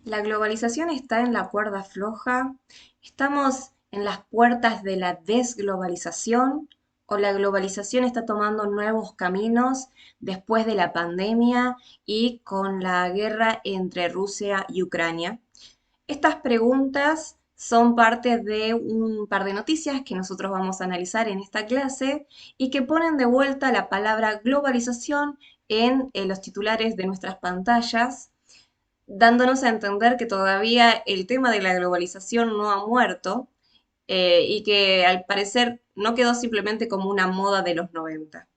La globalización está en la cuerda floja. ¿Estamos en las puertas de la desglobalización o la globalización está tomando nuevos caminos después de la pandemia y con la guerra entre Rusia y Ucrania? Estas preguntas son parte de un par de noticias que nosotros vamos a analizar en esta clase y que ponen de vuelta la palabra globalización en los titulares de nuestras pantallas, dándonos a entender que todavía el tema de la globalización no ha muerto, y que al parecer no quedó simplemente como una moda de los 90.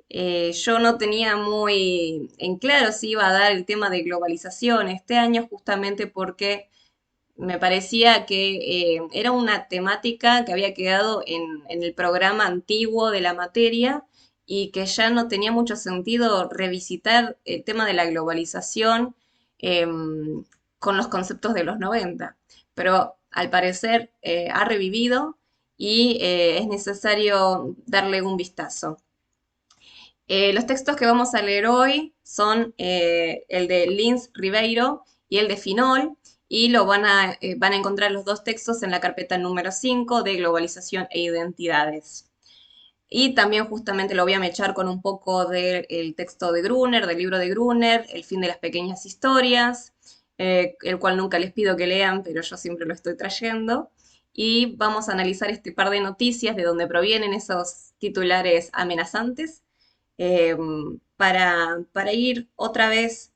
Yo no tenía muy en claro si iba a dar el tema de globalización este año justamente porque me parecía que era una temática que había quedado en el programa antiguo de la materia y que ya no tenía mucho sentido revisitar el tema de la globalización con los conceptos de los 90. Pero al parecer ha revivido y es necesario darle un vistazo. Los textos que vamos a leer hoy son el de Lins Ribeiro y el de Finol, y van a encontrar los dos textos en la carpeta número 5 de Globalización e Identidades. Y también justamente lo voy a mechar con un poco del texto de Gruner, del libro de Gruner, El fin de las pequeñas historias, el cual nunca les pido que lean, pero yo siempre lo estoy trayendo. Y vamos a analizar este par de noticias de donde provienen esos titulares amenazantes, eh, para ir otra vez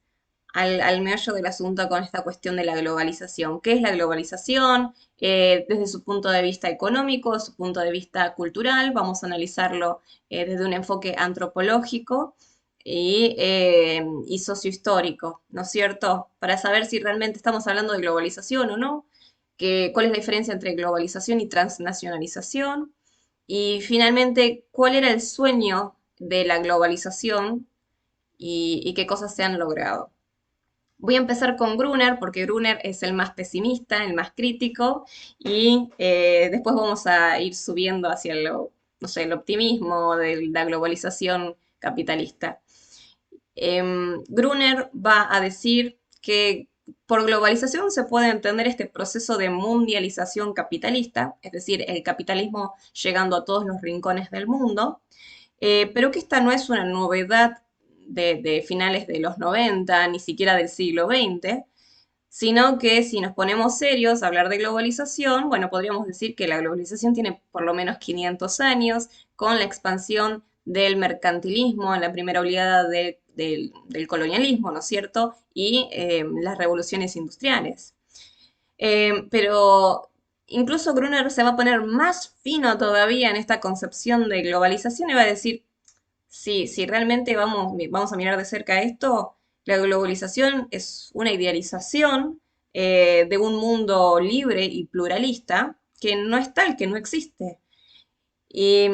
al meollo del asunto con esta cuestión de la globalización. ¿Qué es la globalización? Desde su punto de vista económico, su punto de vista cultural, vamos a analizarlo desde un enfoque antropológico y sociohistórico, ¿no es cierto? Para saber si realmente estamos hablando de globalización o no, cuál es la diferencia entre globalización y transnacionalización, y finalmente, ¿cuál era el sueño de la globalización y qué cosas se han logrado? Voy a empezar con Gruner, porque Gruner es el más pesimista, el más crítico, y después vamos a ir subiendo hacia no sé, el optimismo de la globalización capitalista. Gruner va a decir que por globalización se puede entender este proceso de mundialización capitalista, es decir, el capitalismo llegando a todos los rincones del mundo, pero que esta no es una novedad de finales de los 90, ni siquiera del siglo XX, sino que si nos ponemos serios a hablar de globalización, bueno, podríamos decir que la globalización tiene por lo menos 500 años, con la expansión del mercantilismo en la primera oleada del colonialismo, ¿no es cierto? Y las revoluciones industriales. Pero incluso Gruner se va a poner más fino todavía en esta concepción de globalización y va a decir, si realmente vamos a mirar de cerca esto, la globalización es una idealización de un mundo libre y pluralista que no es tal, que no existe. Y,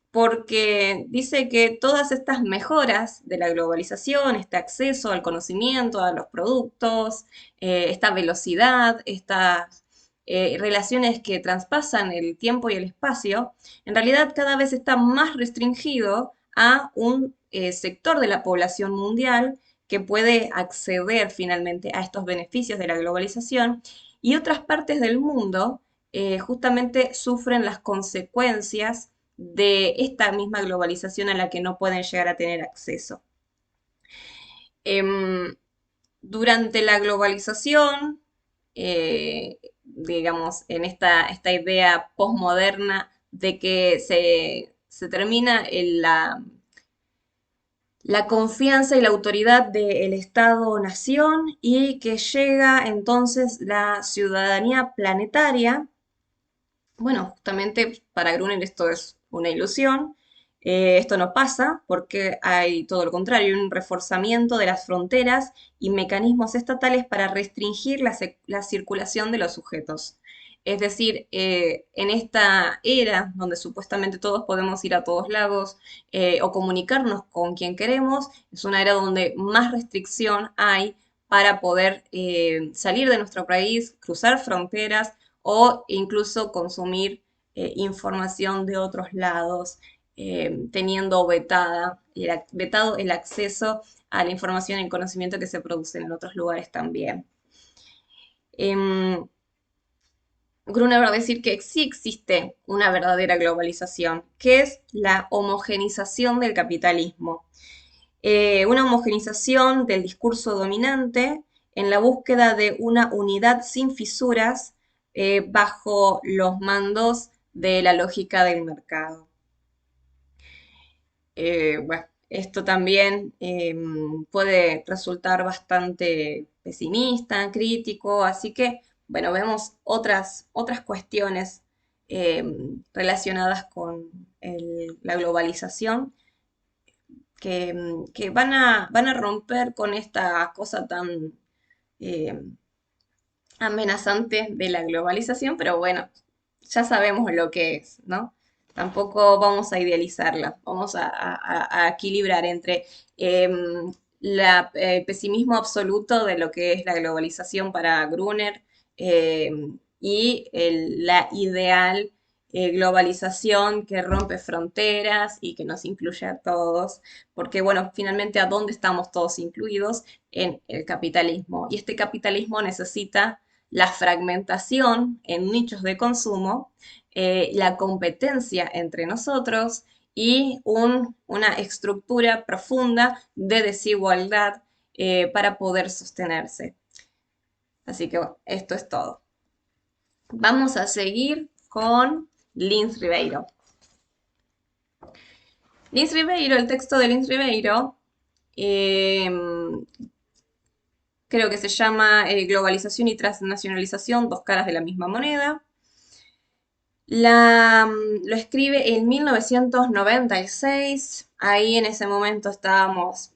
porque dice que todas estas mejoras de la globalización, este acceso al conocimiento, a los productos, esta velocidad, estas relaciones que traspasan el tiempo y el espacio, en realidad cada vez está más restringido a un sector de la población mundial que puede acceder finalmente a estos beneficios de la globalización, y otras partes del mundo justamente sufren las consecuencias de esta misma globalización a la que no pueden llegar a tener acceso. Em, Durante la globalización, digamos, en esta idea posmoderna de que se termina la confianza y la autoridad del Estado-nación y que llega entonces la ciudadanía planetaria. Bueno, justamente para Gruner esto es una ilusión. Esto no pasa porque hay todo lo contrario, un reforzamiento de las fronteras y mecanismos estatales para restringir la circulación de los sujetos. Es decir, en esta era donde supuestamente todos podemos ir a todos lados o comunicarnos con quien queremos, es una era donde más restricción hay para poder salir de nuestro país, cruzar fronteras o incluso consumir información de otros lados, teniendo vetado el acceso a la información y el conocimiento que se producen en otros lugares también. Em, Gruner va a decir que sí existe una verdadera globalización, que es la homogenización del capitalismo. Una homogenización del discurso dominante en la búsqueda de una unidad sin fisuras bajo los mandos de la lógica del mercado. Bueno, esto también puede resultar bastante pesimista, crítico, así que, bueno, vemos otras cuestiones eh, relacionadas con la globalización que van a romper con esta cosa tan eh, amenazante de la globalización, pero bueno, ya sabemos lo que es, ¿no? Tampoco vamos a idealizarla, vamos a equilibrar entre el pesimismo absoluto de lo que es la globalización para Gruner y la ideal globalización que rompe fronteras y que nos incluye a todos, porque bueno, finalmente a dónde estamos todos incluidos en el capitalismo y este capitalismo necesita la fragmentación en nichos de consumo, la competencia entre nosotros y una estructura profunda de desigualdad para poder sostenerse. Así que bueno, esto es todo. Vamos a seguir con Lins Ribeiro. Lins Ribeiro, el texto de Lins Ribeiro, eh, creo que se llama Globalización y Transnacionalización, dos caras de la misma moneda. Lo escribe en 1996. Ahí en ese momento estábamos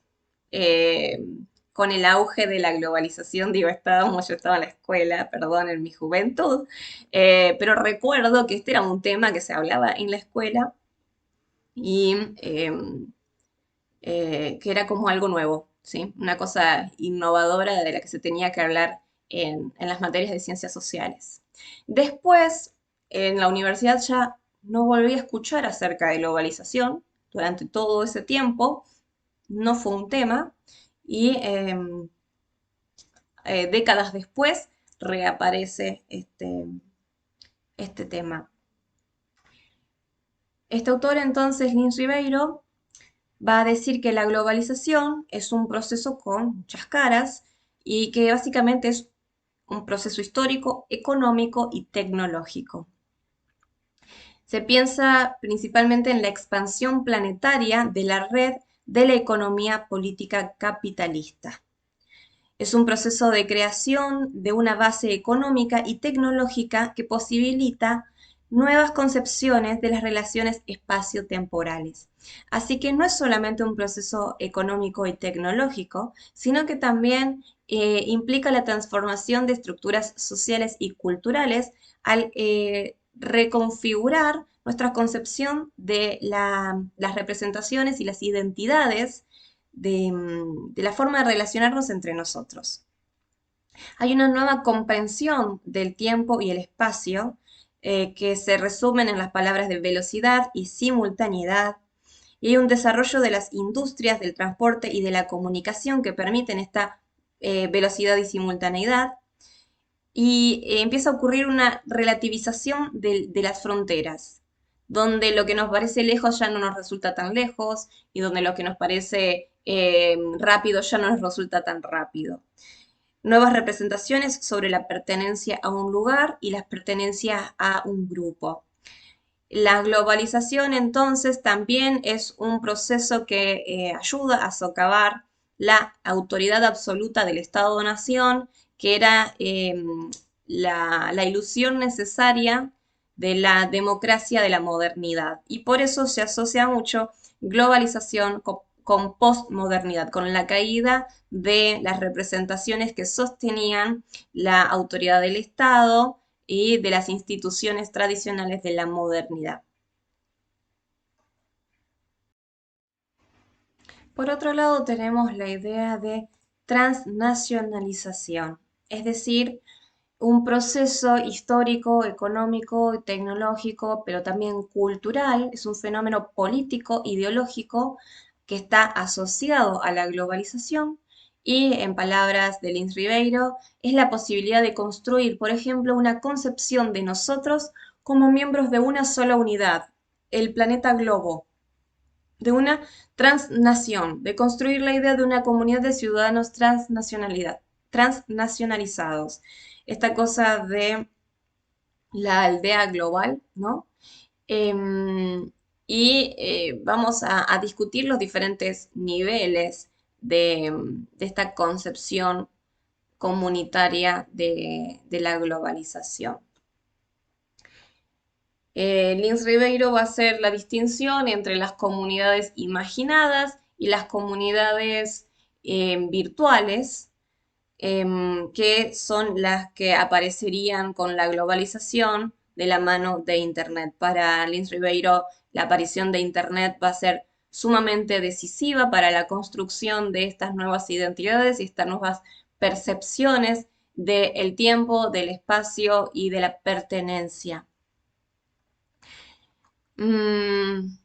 eh, con el auge de la globalización. Digo, yo estaba en la escuela, perdón, en mi juventud, pero recuerdo que este era un tema que se hablaba en la escuela y que era como algo nuevo, ¿sí? Una cosa innovadora de la que se tenía que hablar en las materias de ciencias sociales. Después, en la universidad ya no volví a escuchar acerca de globalización durante todo ese tiempo, no fue un tema y décadas después reaparece este tema. Este autor entonces, Lins Ribeiro, va a decir que la globalización es un proceso con muchas caras y que básicamente es un proceso histórico, económico y tecnológico. Se piensa principalmente en la expansión planetaria de la red de la economía política capitalista. Es un proceso de creación de una base económica y tecnológica que posibilita nuevas concepciones de las relaciones espaciotemporales. Así que no es solamente un proceso económico y tecnológico, sino que también implica la transformación de estructuras sociales y culturales al reconfigurar nuestra concepción de las representaciones y las identidades de la forma de relacionarnos entre nosotros. Hay una nueva comprensión del tiempo y el espacio que se resumen en las palabras de velocidad y simultaneidad, y hay un desarrollo de las industrias del transporte y de la comunicación que permiten esta velocidad y simultaneidad, y empieza a ocurrir una relativización de las fronteras, donde lo que nos parece lejos ya no nos resulta tan lejos y donde lo que nos parece rápido ya no nos resulta tan rápido. Nuevas representaciones sobre la pertenencia a un lugar y las pertenencias a un grupo. La globalización entonces también es un proceso que ayuda a socavar la autoridad absoluta del Estado-nación, que era la ilusión necesaria de la democracia de la modernidad. Y por eso se asocia mucho globalización con postmodernidad, con la caída de las representaciones que sostenían la autoridad del Estado y de las instituciones tradicionales de la modernidad. Por otro lado, tenemos la idea de transnacionalización, es decir, un proceso histórico, económico, tecnológico, pero también cultural, es un fenómeno político, ideológico, que está asociado a la globalización Y en palabras de Lins Ribeiro, es la posibilidad de construir, por ejemplo, una concepción de nosotros como miembros de una sola unidad, el planeta globo, de una transnación, de construir la idea de una comunidad de ciudadanos transnacionalizados. Esta cosa de la aldea global, ¿no? Em, Vamos a discutir los diferentes niveles de esta concepción comunitaria de la globalización. Lins Ribeiro va a hacer la distinción entre las comunidades imaginadas y las comunidades virtuales, que son las que aparecerían con la globalización de la mano de Internet. Para Lins Ribeiro, la aparición de Internet va a ser sumamente decisiva para la construcción de estas nuevas identidades y estas nuevas percepciones del tiempo, del espacio y de la pertenencia. Mm,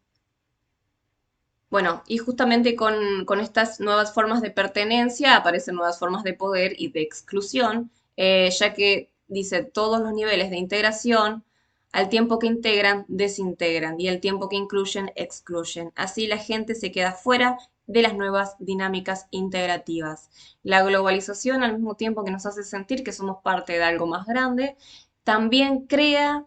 Bueno, y justamente con estas nuevas formas de pertenencia aparecen nuevas formas de poder y de exclusión, ya que dice todos los niveles de integración, al tiempo que integran, desintegran y al tiempo que incluyen, excluyen. Así la gente se queda fuera de las nuevas dinámicas integrativas. La globalización, al mismo tiempo que nos hace sentir que somos parte de algo más grande, también crea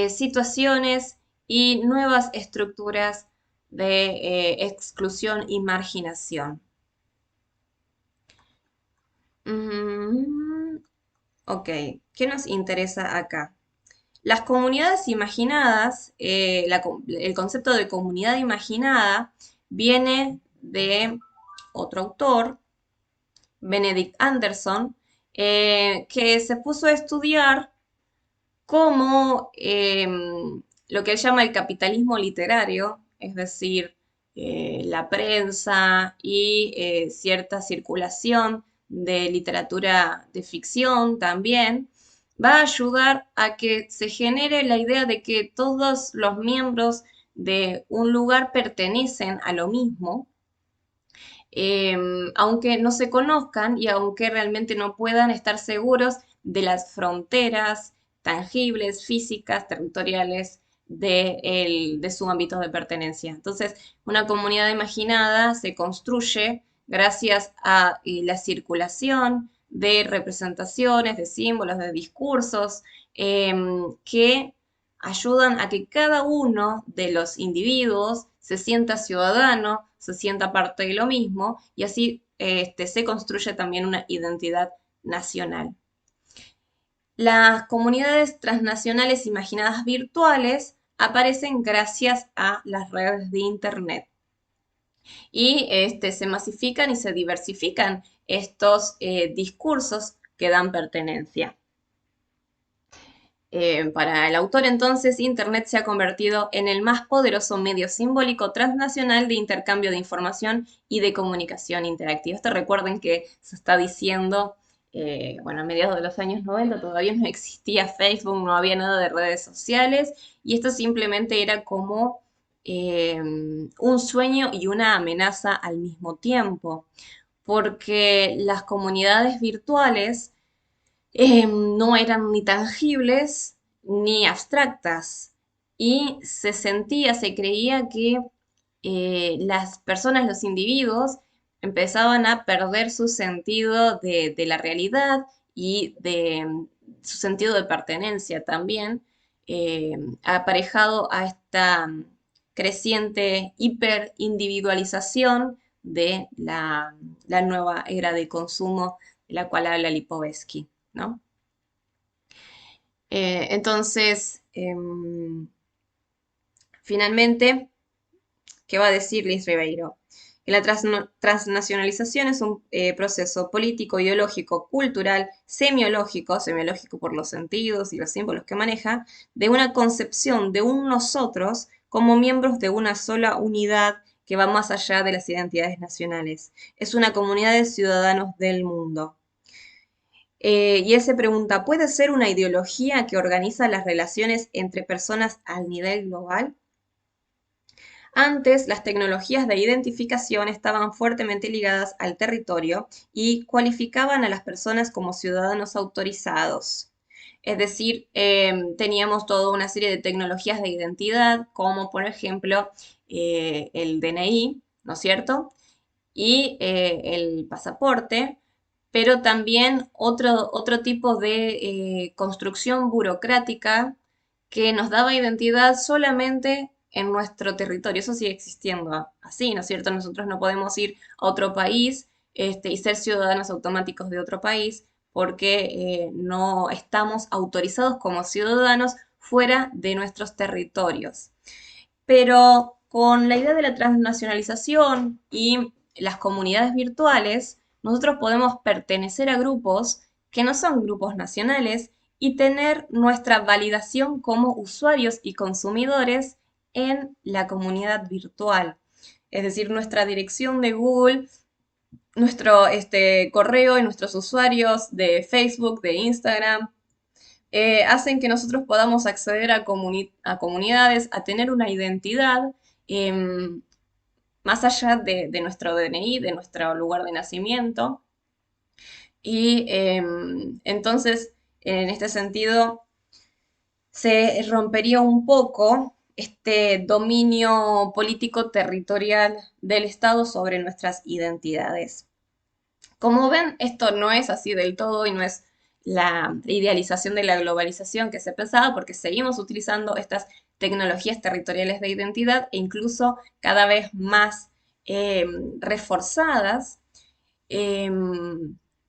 situaciones y nuevas estructuras de exclusión y marginación. Mm, ok, ¿qué nos interesa acá? Las comunidades imaginadas, el concepto de comunidad imaginada viene de otro autor, Benedict Anderson, que se puso a estudiar cómo lo que él llama el capitalismo literario, es decir, la prensa y cierta circulación de literatura de ficción también, va a ayudar a que se genere la idea de que todos los miembros de un lugar pertenecen a lo mismo, aunque no se conozcan y aunque realmente no puedan estar seguros de las fronteras tangibles, físicas, territoriales de su ámbito de pertenencia. Entonces, una comunidad imaginada se construye gracias a la circulación de representaciones, de símbolos, de discursos, que ayudan a que cada uno de los individuos se sienta ciudadano, se sienta parte de lo mismo y así se construye también una identidad nacional. Las comunidades transnacionales imaginadas virtuales aparecen gracias a las redes de Internet y se masifican y se diversifican estos discursos que dan pertenencia. Para el autor entonces, Internet se ha convertido en el más poderoso medio simbólico transnacional de intercambio de información y de comunicación interactiva. Esto recuerden que se está diciendo, bueno, a mediados de los años 90 todavía no existía Facebook, no había nada de redes sociales y esto simplemente era como un sueño y una amenaza al mismo tiempo, porque las comunidades virtuales no eran ni tangibles ni abstractas y se sentía, se creía que las personas, los individuos, empezaban a perder su sentido de la realidad y de su sentido de pertenencia también, aparejado a esta creciente hiperindividualización de la nueva era de consumo de la cual habla Lipovetsky, ¿no? Entonces, finalmente, ¿qué va a decir Liz Ribeiro? Que la transnacionalización es un proceso político, ideológico, cultural, semiológico por los sentidos y los símbolos que maneja, de una concepción de un nosotros como miembros de una sola unidad que va más allá de las identidades nacionales. Es una comunidad de ciudadanos del mundo. Y él se pregunta, ¿puede ser una ideología que organiza las relaciones entre personas al nivel global? Antes, las tecnologías de identificación estaban fuertemente ligadas al territorio y cualificaban a las personas como ciudadanos autorizados. Es decir, teníamos toda una serie de tecnologías de identidad, como por ejemplo el DNI, ¿no es cierto? Y el pasaporte, pero también otro tipo de construcción burocrática que nos daba identidad solamente en nuestro territorio. Eso sigue existiendo así, ¿no es cierto? Nosotros no podemos ir a otro país y ser ciudadanos automáticos de otro país porque no estamos autorizados como ciudadanos fuera de nuestros territorios. Pero con la idea de la transnacionalización y las comunidades virtuales, nosotros podemos pertenecer a grupos que no son grupos nacionales y tener nuestra validación como usuarios y consumidores en la comunidad virtual. Es decir, nuestra dirección de Google, nuestro correo y nuestros usuarios de Facebook, de Instagram, hacen que nosotros podamos acceder a comunidades, a tener una identidad em, más allá de nuestro DNI, de nuestro lugar de nacimiento. Y entonces, en este sentido, se rompería un poco este dominio político territorial del Estado sobre nuestras identidades. Como ven, esto no es así del todo y no es la idealización de la globalización que se pensaba, porque seguimos utilizando estas tecnologías territoriales de identidad e incluso cada vez más reforzadas, eh,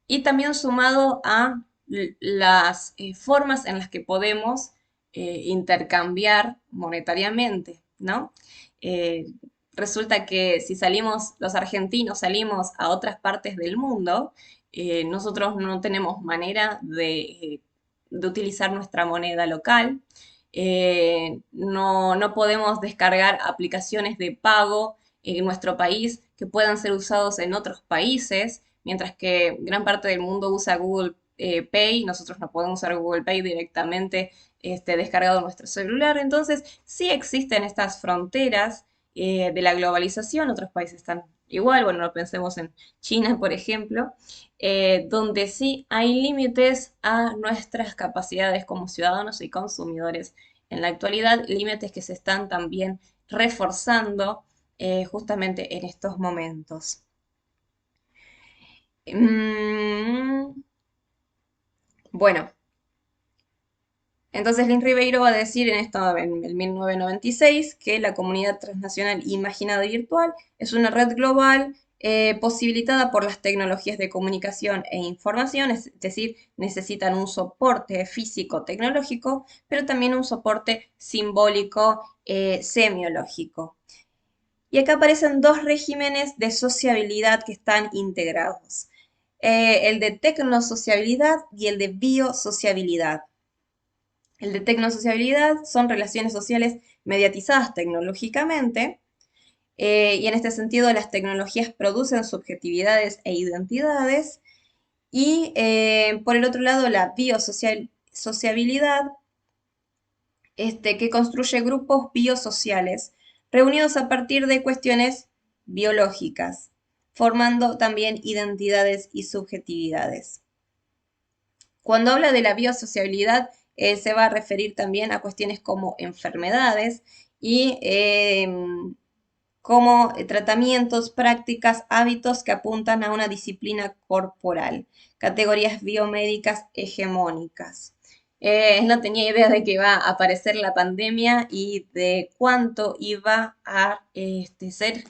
y también sumado a las formas en las que podemos intercambiar monetariamente, ¿no? Eh, Resulta que si salimos, los argentinos salimos a otras partes del mundo, nosotros no tenemos manera de utilizar nuestra moneda local, no podemos descargar aplicaciones de pago en nuestro país que puedan ser usados en otros países, mientras que gran parte del mundo usa Google Pay, nosotros no podemos usar Google Pay directamente descargado en nuestro celular. Entonces, sí existen estas fronteras de la globalización, otros países están igual, bueno, no pensemos en China, por ejemplo, donde sí hay límites a nuestras capacidades como ciudadanos y consumidores en la actualidad, límites que se están también reforzando justamente en estos momentos. Mm, bueno, entonces Lynn Ribeiro va a decir en esto, en el 1996, que la comunidad transnacional imaginada y virtual es una red global posibilitada por las tecnologías de comunicación e información, es decir, necesitan un soporte físico tecnológico, pero también un soporte simbólico semiológico. Y acá aparecen dos regímenes de sociabilidad que están integrados. El de tecnosociabilidad y el de biosociabilidad. El de tecnosociabilidad son relaciones sociales mediatizadas tecnológicamente, y en este sentido las tecnologías producen subjetividades e identidades. Y por el otro lado, la biosociabilidad, que construye grupos biosociales reunidos a partir de cuestiones biológicas, formando también identidades y subjetividades. Cuando habla de la biosociabilidad, se va a referir también a cuestiones como enfermedades y como tratamientos, prácticas, hábitos que apuntan a una disciplina corporal, categorías biomédicas hegemónicas. No tenía idea de que iba a aparecer la pandemia y de cuánto iba a ser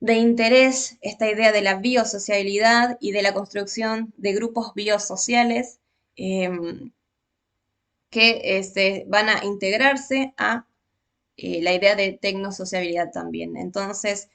de interés esta idea de la biosociabilidad y de la construcción de grupos biosociales em, que van a integrarse a la idea de tecnosociabilidad también. Entonces,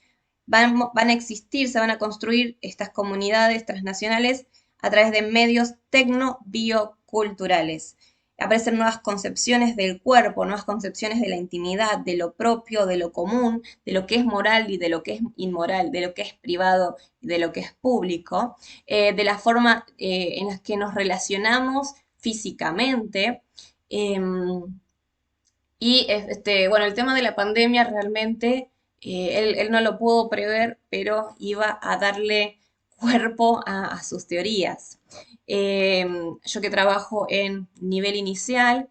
van a existir, se van a construir estas comunidades transnacionales a través de medios tecno-bioculturales. Aparecen nuevas concepciones del cuerpo, nuevas concepciones de la intimidad, de lo propio, de lo común, de lo que es moral y de lo que es inmoral, de lo que es privado y de lo que es público, de la forma en la que nos relacionamos físicamente. Y bueno, el tema de la pandemia realmente Él no lo pudo prever, pero iba a darle cuerpo a sus teorías. Yo que trabajo en nivel inicial,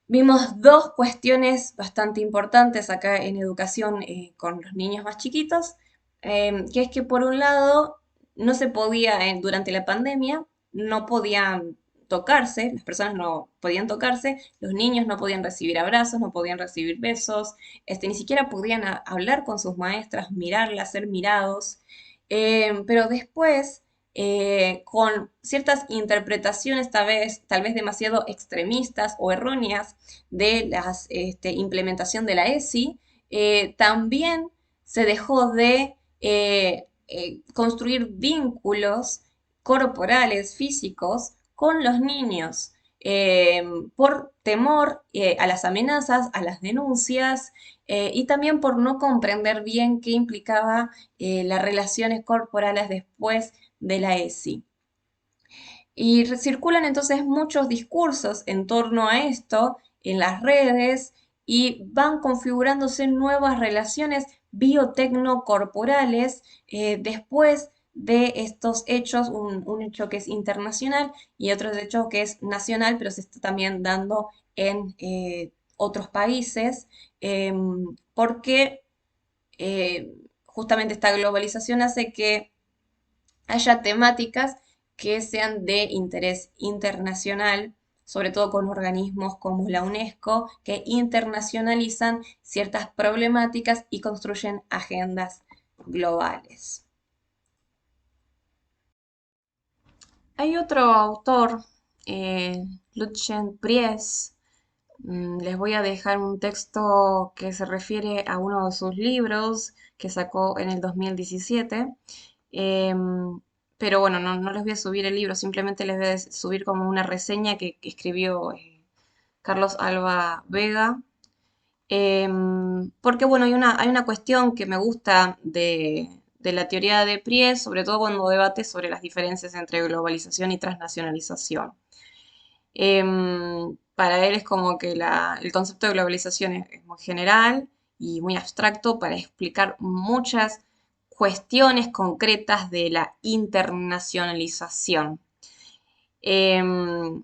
vimos dos cuestiones bastante importantes acá en educación con los niños más chiquitos, que es que por un lado no se podía, durante la pandemia, no podían tocarse, las personas no podían tocarse, los niños no podían recibir abrazos, no podían recibir besos, ni siquiera podían hablar con sus maestras, mirarlas, ser mirados. Pero después, con ciertas interpretaciones tal vez demasiado extremistas o erróneas de la implementación de la ESI, también se dejó de construir vínculos corporales, físicos, con los niños, por temor a las amenazas, a las denuncias, y también por no comprender bien qué implicaba las relaciones corporales después de la ESI. Y circulan entonces muchos discursos en torno a esto en las redes y van configurándose nuevas relaciones biotecnocorporales después de estos hechos, un hecho que es internacional y otro hecho que es nacional, pero se está también dando en otros países, porque justamente esta globalización hace que haya temáticas que sean de interés internacional, sobre todo con organismos como la UNESCO, que internacionalizan ciertas problemáticas y construyen agendas globales. Hay otro autor, Lucian Pries. Les voy a dejar un texto que se refiere a uno de sus libros que sacó en el 2017. Pero bueno, no les voy a subir el libro, simplemente les voy a subir como una reseña que escribió Carlos Alba Vega. Porque bueno, hay una cuestión que me gusta de la teoría de Pries, sobre todo cuando debate sobre las diferencias entre globalización y transnacionalización. Para él es como que el concepto de globalización es muy general y muy abstracto para explicar muchas cuestiones concretas de la internacionalización. Em,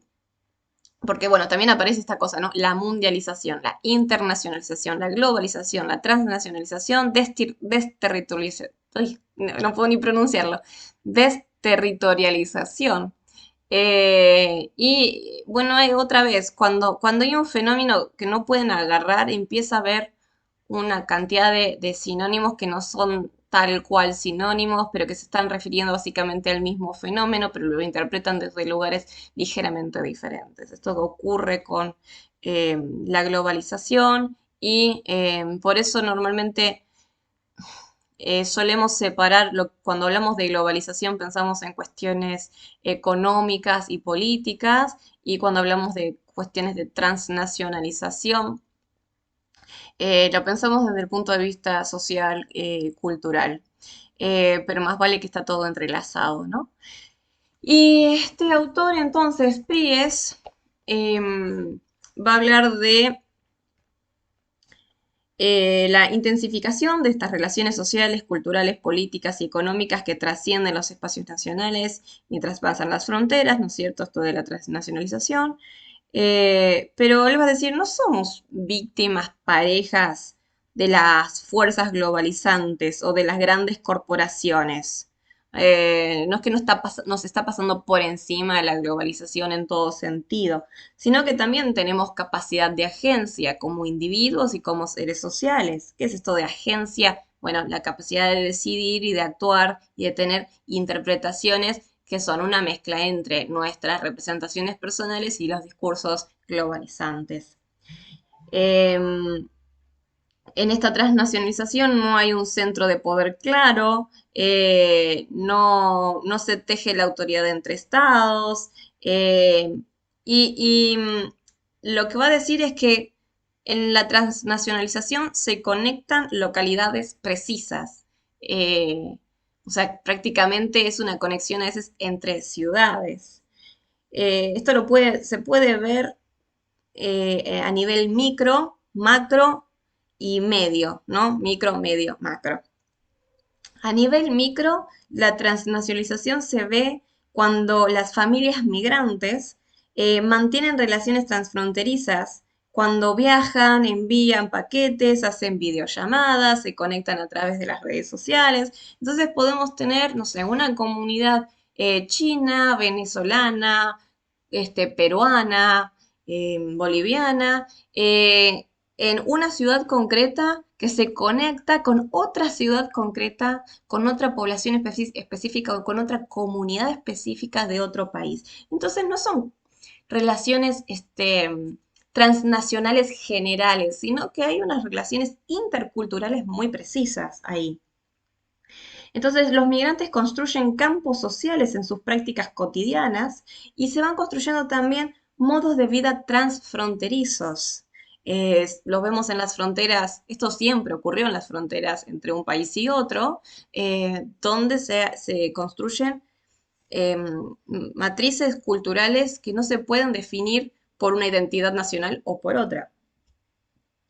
Porque bueno, también aparece esta cosa, ¿no? La mundialización, la internacionalización, la globalización, la transnacionalización, desterritorialización, no puedo ni pronunciarlo, desterritorialización. Y bueno, hay otra vez, cuando hay un fenómeno que no pueden agarrar, empieza a haber una cantidad de sinónimos que no son tal cual sinónimos, pero que se están refiriendo básicamente al mismo fenómeno, pero lo interpretan desde lugares ligeramente diferentes. Esto ocurre con la globalización y por eso normalmente solemos separar, cuando hablamos de globalización pensamos en cuestiones económicas y políticas, y cuando hablamos de cuestiones de transnacionalización, lo pensamos desde el punto de vista social, cultural. Pero más vale que está todo entrelazado, ¿no? Y este autor entonces, Pries, va a hablar de la intensificación de estas relaciones sociales, culturales, políticas y económicas que trascienden los espacios nacionales mientras pasan las fronteras, ¿no es cierto? Esto de la transnacionalización. Pero él va a decir, no somos víctimas parejas de las fuerzas globalizantes o de las grandes corporaciones. No es que nos está pasando por encima de la globalización en todo sentido, sino que también tenemos capacidad de agencia como individuos y como seres sociales. ¿Qué es esto de agencia? Bueno, la capacidad de decidir y de actuar y de tener interpretaciones que son una mezcla entre nuestras representaciones personales y los discursos globalizantes. Em, en esta transnacionalización no hay un centro de poder claro, no se teje la autoridad entre estados, y lo que va a decir es que en la transnacionalización se conectan localidades precisas. O sea, prácticamente es una conexión a veces entre ciudades. Esto se puede ver a nivel micro, macro y medio, ¿no? Micro, medio, macro. A nivel micro, la transnacionalización se ve cuando las familias migrantes mantienen relaciones transfronterizas, cuando viajan, envían paquetes, hacen videollamadas, se conectan a través de las redes sociales. Entonces podemos tener, no sé, una comunidad china, venezolana, peruana, boliviana, en una ciudad concreta que se conecta con otra ciudad concreta, con otra población específica o con otra comunidad específica de otro país. Entonces no son relaciones transnacionales generales, sino que hay unas relaciones interculturales muy precisas ahí. Entonces, los migrantes construyen campos sociales en sus prácticas cotidianas y se van construyendo también modos de vida transfronterizos. Lo vemos en las fronteras, esto siempre ocurrió en las fronteras entre un país y otro, donde se construyen eh, matrices culturales que no se pueden definir por una identidad nacional o por otra.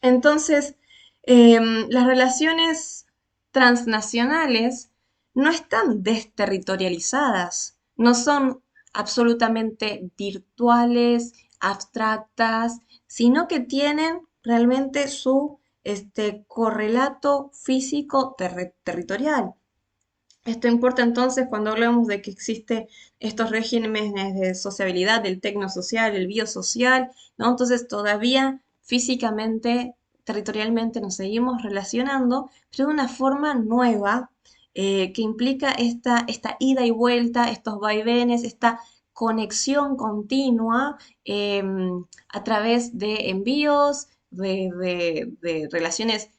Entonces, las relaciones transnacionales no están desterritorializadas, no son absolutamente virtuales, abstractas, sino que tienen realmente su correlato físico territorial. Esto importa entonces cuando hablamos de que existe estos regímenes de sociabilidad, del tecnosocial, el biosocial, ¿no? Entonces todavía físicamente, territorialmente nos seguimos relacionando, pero de una forma nueva que implica esta ida y vuelta, estos vaivenes, esta conexión continua a través de envíos, de relaciones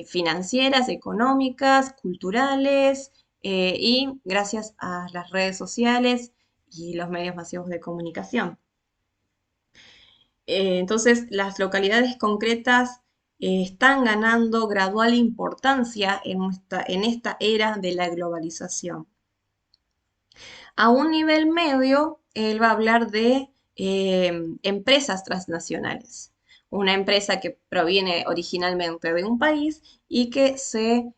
financieras, económicas, culturales, y gracias a las redes sociales y los medios masivos de comunicación. Entonces, las localidades concretas están ganando gradual importancia en esta era de la globalización. A un nivel medio, él va a hablar de empresas transnacionales. Una empresa que proviene originalmente de un país y que se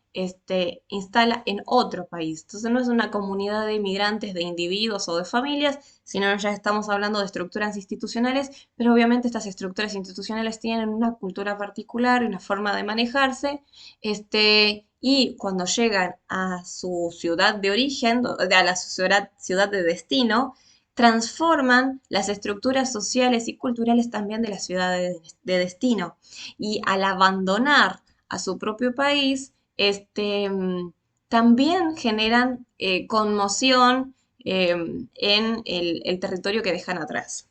instala en otro país. Entonces no es una comunidad de inmigrantes, de individuos o de familias, sino ya estamos hablando de estructuras institucionales, pero obviamente estas estructuras institucionales tienen una cultura particular, una forma de manejarse, y cuando llegan a su ciudad de origen, a la ciudad de destino, transforman las estructuras sociales y culturales también de la ciudad de destino. Y al abandonar a su propio país, también generan conmoción en el territorio que dejan atrás.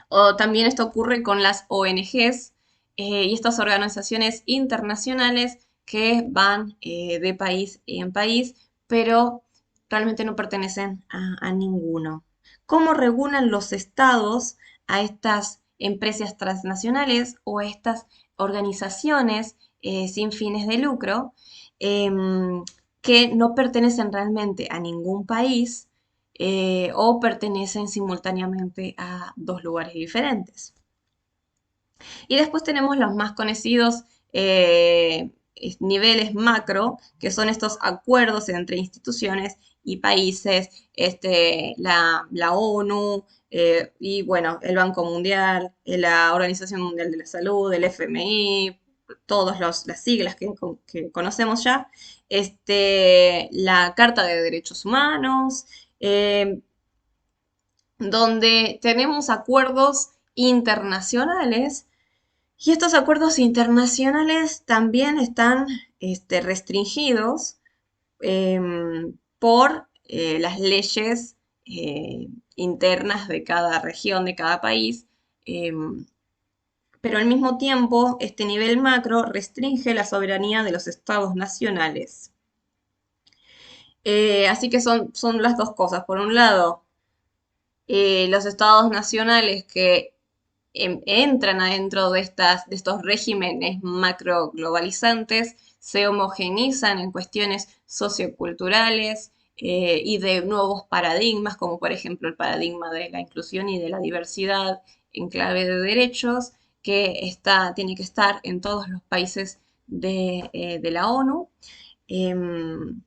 O también esto ocurre con las ONGs y estas organizaciones internacionales que van de país en país, pero realmente no pertenecen a ninguno. ¿Cómo regulan los estados a estas empresas transnacionales o a estas organizaciones sin fines de lucro que no pertenecen realmente a ningún país o pertenecen simultáneamente a dos lugares diferentes? Y después tenemos los más conocidos niveles macro, que son estos acuerdos entre instituciones y países, la ONU, y bueno, el Banco Mundial, la Organización Mundial de la Salud, el FMI, todas las siglas que conocemos ya, la Carta de Derechos Humanos, eh, donde tenemos acuerdos internacionales y estos acuerdos internacionales también están restringidos por las leyes internas de cada región, de cada país, pero al mismo tiempo este nivel macro restringe la soberanía de los estados nacionales. Así que son las dos cosas. Por un lado, los estados nacionales que entran adentro de estos regímenes macroglobalizantes, se homogenizan en cuestiones socioculturales y de nuevos paradigmas, como por ejemplo el paradigma de la inclusión y de la diversidad en clave de derechos, que tiene que estar en todos los países de la ONU. Em,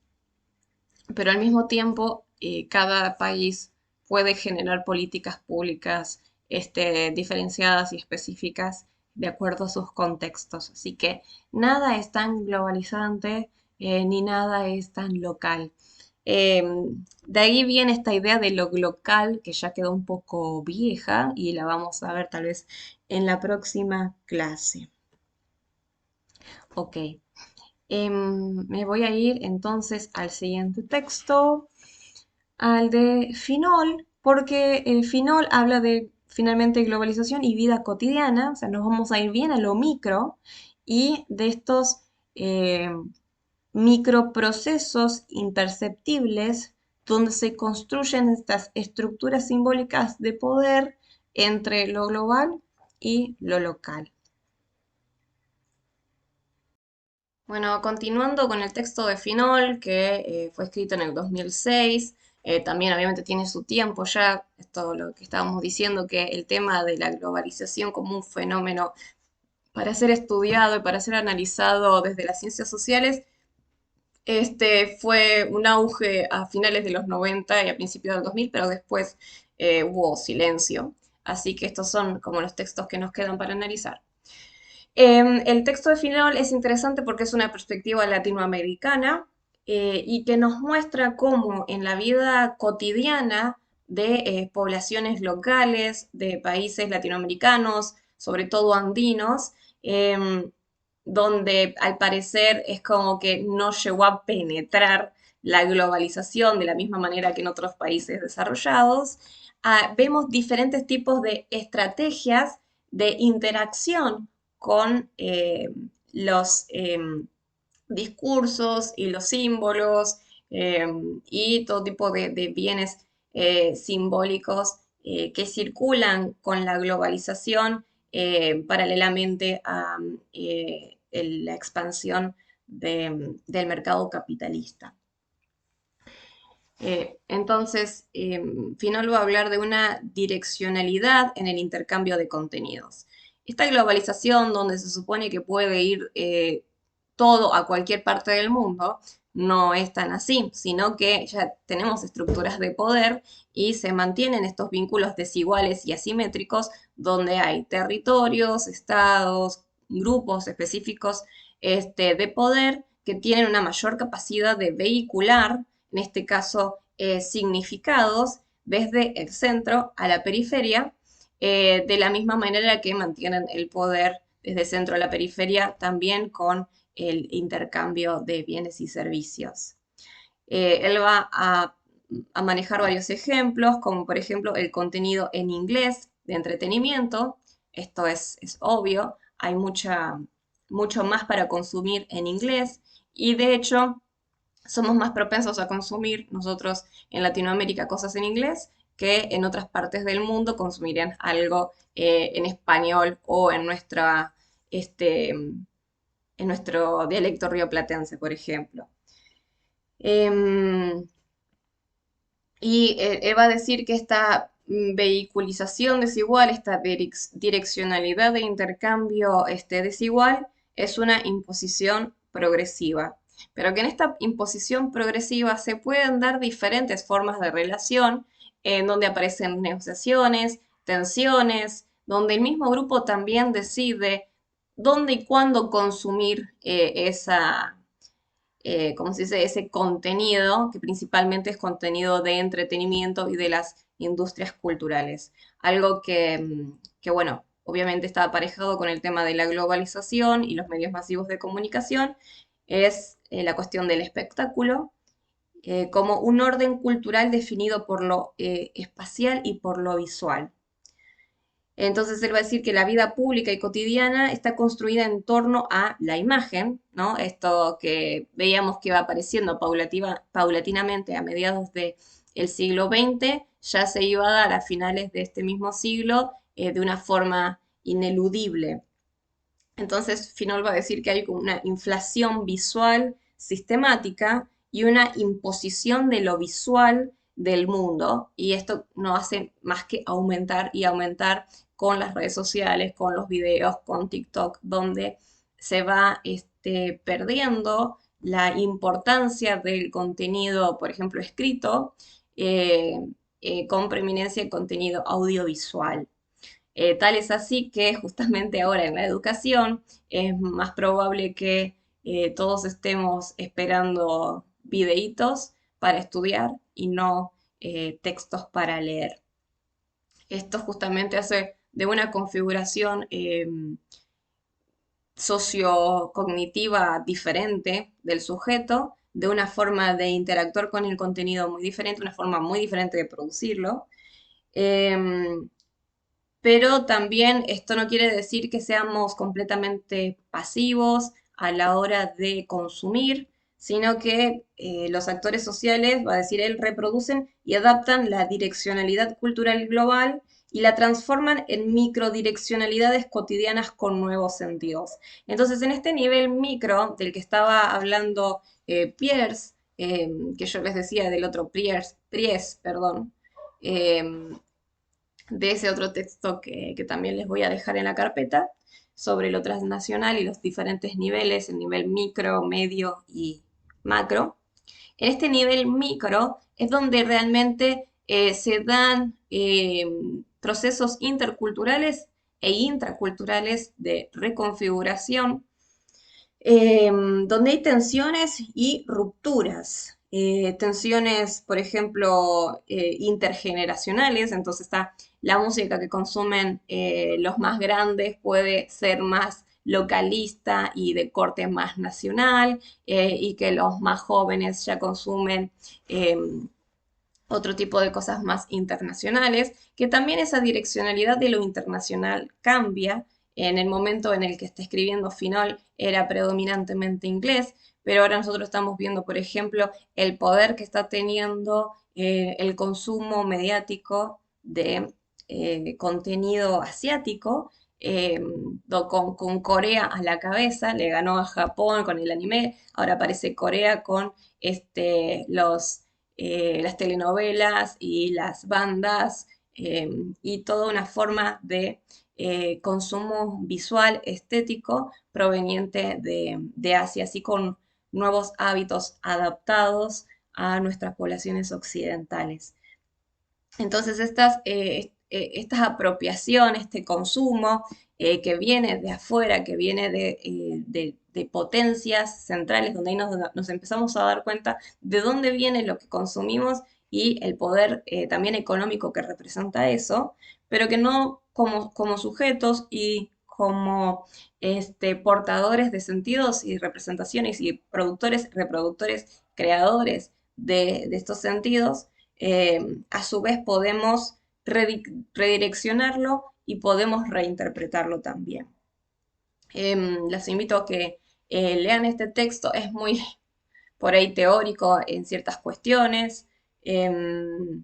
pero al mismo tiempo cada país puede generar políticas públicas diferenciadas y específicas de acuerdo a sus contextos. Así que nada es tan globalizante ni nada es tan local. De ahí viene esta idea de lo local que ya quedó un poco vieja y la vamos a ver tal vez en la próxima clase. Ok. Me voy a ir entonces al siguiente texto, al de Finol, porque el Finol habla de finalmente globalización y vida cotidiana, o sea, nos vamos a ir bien a lo micro y de estos eh, microprocesos imperceptibles donde se construyen estas estructuras simbólicas de poder entre lo global y lo local. Bueno, continuando con el texto de Finol, que fue escrito en el 2006, también obviamente tiene su tiempo ya, es todo lo que estábamos diciendo, que el tema de la globalización como un fenómeno para ser estudiado y para ser analizado desde las ciencias sociales, fue un auge a finales de los 90 y a principios del 2000, pero después hubo silencio. Así que estos son como los textos que nos quedan para analizar. El texto de Finol es interesante porque es una perspectiva latinoamericana y que nos muestra cómo en la vida cotidiana de poblaciones locales, de países latinoamericanos, sobre todo andinos, em, donde al parecer es como que no llegó a penetrar la globalización de la misma manera que en otros países desarrollados, vemos diferentes tipos de estrategias de interacción con los discursos y los símbolos eh, y todo tipo de bienes simbólicos que circulan con la globalización paralelamente a la expansión del mercado capitalista. Entonces, Finol va a hablar de una direccionalidad en el intercambio de contenidos. Esta globalización donde se supone que puede ir todo a cualquier parte del mundo, no es tan así, sino que ya tenemos estructuras de poder y se mantienen estos vínculos desiguales y asimétricos donde hay territorios, estados, grupos específicos de poder que tienen una mayor capacidad de vehicular en este caso significados desde el centro a la periferia, de la misma manera que mantienen el poder desde el centro a la periferia, también con el intercambio de bienes y servicios. Él va a manejar varios ejemplos, como por ejemplo el contenido en inglés de entretenimiento. Esto es obvio, hay mucho más para consumir en inglés y de hecho somos más propensos a consumir nosotros en Latinoamérica cosas en inglés que en otras partes del mundo consumirían algo en español o en nuestro dialecto rioplatense, por ejemplo. Em, y él va a decir que esta vehiculización desigual, esta direccionalidad de intercambio desigual, es una imposición progresiva. Pero que en esta imposición progresiva se pueden dar diferentes formas de relación, en donde aparecen negociaciones, tensiones, donde el mismo grupo también decide dónde y cuándo consumir ¿cómo se dice? Ese contenido, que principalmente es contenido de entretenimiento y de las industrias culturales. Algo que bueno, obviamente está aparejado con el tema de la globalización y los medios masivos de comunicación, es la cuestión del espectáculo como un orden cultural definido por lo espacial y por lo visual. Entonces él va a decir que la vida pública y cotidiana está construida en torno a la imagen, ¿no? Esto que veíamos que va apareciendo paulatinamente a mediados del siglo XX, ya se iba a dar a finales de este mismo siglo de una forma ineludible. Entonces Finol va a decir que hay como una inflación visual sistemática y una imposición de lo visual del mundo y esto no hace más que aumentar y aumentar con las redes sociales, con los videos, con TikTok, donde se va perdiendo la importancia del contenido, por ejemplo, escrito, eh, con preeminencia el contenido audiovisual. Tal es así que justamente ahora en la educación es más probable que todos estemos esperando videitos para estudiar y no textos para leer. Esto justamente hace de una configuración sociocognitiva diferente del sujeto, de una forma de interactuar con el contenido muy diferente, una forma muy diferente de producirlo. Em, pero también esto no quiere decir que seamos completamente pasivos a la hora de consumir, sino que los actores sociales, va a decir él, reproducen y adaptan la direccionalidad cultural global y la transforman en microdireccionalidades cotidianas con nuevos sentidos. Entonces, en este nivel micro del que estaba hablando Pierce, que yo les decía del otro Pries, perdón, eh, de ese otro texto que también les voy a dejar en la carpeta, sobre lo transnacional y los diferentes niveles, el nivel micro, medio y macro. En este nivel micro es donde realmente se dan procesos interculturales e intraculturales de reconfiguración donde hay tensiones y rupturas. Tensiones, por ejemplo, intergeneracionales, entonces está la música que consumen los más grandes puede ser más localista y de corte más nacional, y que los más jóvenes ya consumen otro tipo de cosas más internacionales, que también esa direccionalidad de lo internacional cambia. En el momento en el que está escribiendo Finol era predominantemente inglés, pero ahora nosotros estamos viendo, por ejemplo, el poder que está teniendo el consumo mediático de contenido asiático, eh, con Corea a la cabeza, le ganó a Japón con el anime, ahora aparece Corea con las telenovelas y las bandas y toda una forma de consumo visual estético proveniente de Asia, así con nuevos hábitos adaptados a nuestras poblaciones occidentales. Entonces, estas apropiaciones, este consumo que viene de afuera, que viene de potencias centrales, donde ahí nos empezamos a dar cuenta de dónde viene lo que consumimos y el poder también económico que representa eso, pero que no como sujetos y como portadores de sentidos y representaciones y productores, reproductores, creadores de estos sentidos, a su vez podemos redireccionarlo y podemos reinterpretarlo también. Les invito a que lean este texto, es muy por ahí teórico en ciertas cuestiones. Em,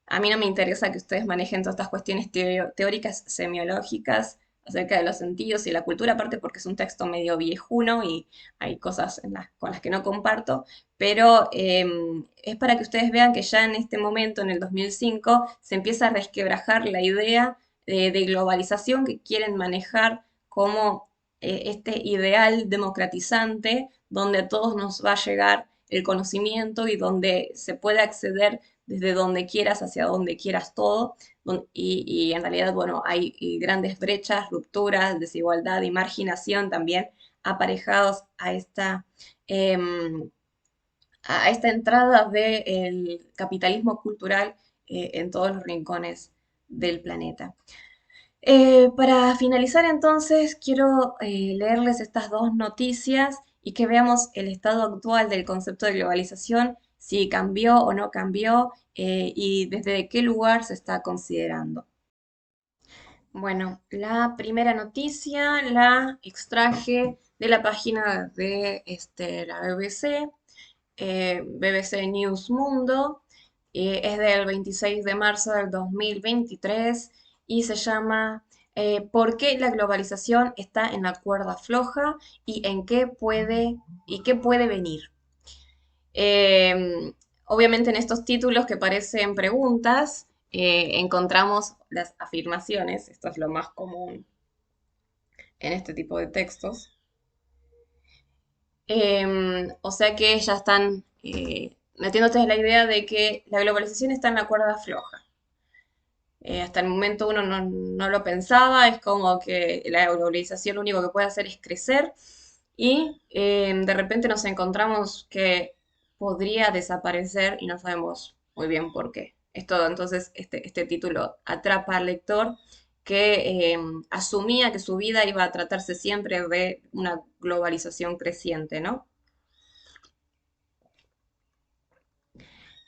a mí no me interesa que ustedes manejen todas estas cuestiones teóricas semiológicas acerca de los sentidos y la cultura, aparte porque es un texto medio viejuno y hay cosas con las que no comparto, pero es para que ustedes vean que ya en este momento, en el 2005, se empieza a resquebrajar la idea de globalización que quieren manejar como este ideal democratizante donde a todos nos va a llegar el conocimiento y donde se puede acceder desde donde quieras, hacia donde quieras todo, y en realidad, bueno, hay grandes brechas, rupturas, desigualdad y marginación también aparejados a esta entrada del capitalismo cultural en todos los rincones del planeta. Para finalizar entonces, quiero leerles estas dos noticias y que veamos el estado actual del concepto de globalización, si cambió o no cambió y desde qué lugar se está considerando. Bueno, la primera noticia la extraje de la página de la BBC, BBC News Mundo, es del 26 de marzo del 2023 y se llama ¿Por qué la globalización está en la cuerda floja y en qué puede venir? Obviamente en estos títulos que parecen preguntas, encontramos las afirmaciones, esto es lo más común en este tipo de textos. O sea que ya están metiéndote la idea de que la globalización está en la cuerda floja. Hasta el momento uno no lo pensaba, es como que la globalización lo único que puede hacer es crecer y de repente nos encontramos que podría desaparecer y no sabemos muy bien por qué. Esto, entonces, este título atrapa al lector que asumía que su vida iba a tratarse siempre de una globalización creciente, ¿no?